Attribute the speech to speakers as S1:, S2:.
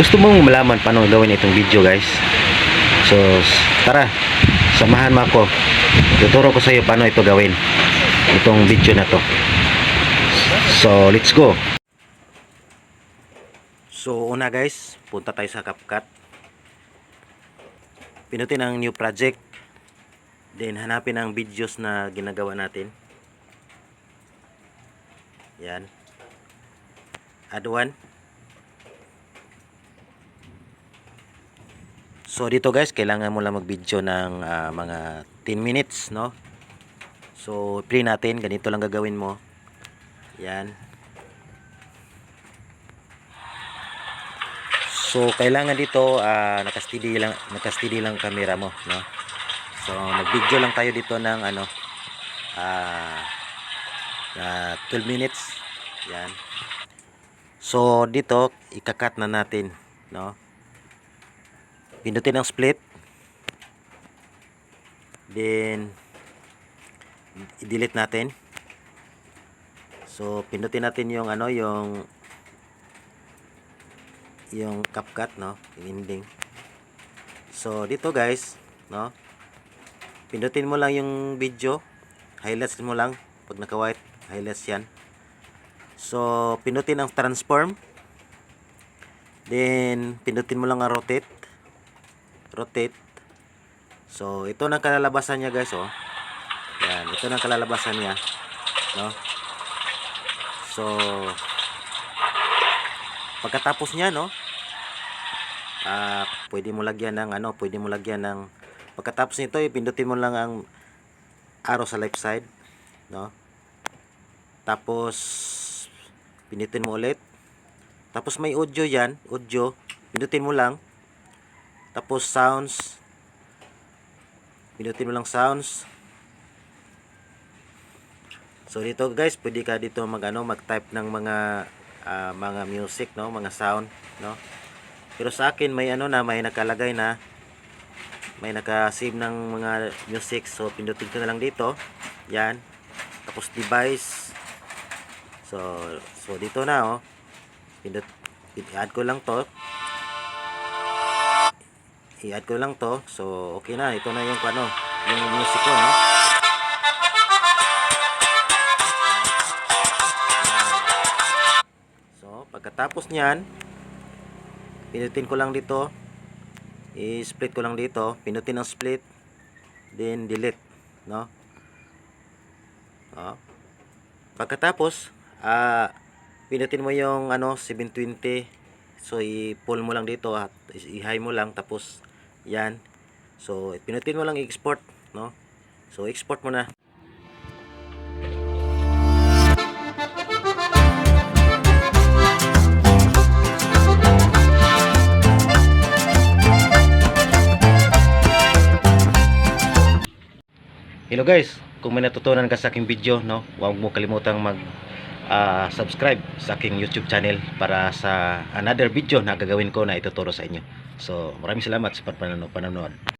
S1: gusto mong malaman paano gawin itong video guys, so tara, samahan mo ako. Tuturo ko sa iyo paano ito gawin, itong video na to. So let's go. So una guys, punta tayo sa CapCut. Pinutin ang new project, then hanapin ang videos na ginagawa natin. Yan, add one. So dito guys, kailangan mo lang mag-video ng mga 10 minutes, no? So play natin, ganito lang gagawin mo. Yan. So kailangan dito naka-steady lang camera mo, no? So nag-video lang tayo dito ng 12 minutes. Yan. So dito ika-cut na natin, no? Pindutin ang split. Then i-delete natin. So pindutin natin yung yung CapCut, no, yung ending. So dito guys, no, pindutin mo lang yung video, highlights mo lang pag naka white, highlights yan. So pindutin ang transform, then pindutin mo lang ang rotate. So ito na kalalabasan niya guys, oh. Yan, ito na kalalabasan niya, no. So pagkatapos niya, no, pwede mo lagyan ng pagkatapos nito, ipindutin mo lang ang arrow sa left side, no. Tapos pindutin mo ulit. Tapos may audio yan, audio, pindutin mo lang. Tapos sounds, pindutin mo lang sounds. So dito guys, pwede ka dito mag-type ng mga music, no, mga sound, no. Pero sa akin may may nakalagay na, may naka-save ng mga music. So pindutin ko na lang dito. Yan. Tapos device. So dito na, oh. I-add ko lang to. I-add ko lang to. So okay na, ito na yung yung music ko, no. Pagkatapos niyan, pinutin ko lang dito, i-split ko lang dito, pinutin ang split, then delete, no. Pagkatapos pinutin mo yung 720, so i-pull mo lang dito at i-high mo lang, tapos yan. So pinutin mo lang i-export, no. So export mo na. Hello guys, kung may natutunan ka sa aking video, no, huwag mo kalimutang subscribe sa aking YouTube channel para sa another video na gagawin ko na ituturo sa inyo. So maraming salamat sa panonood.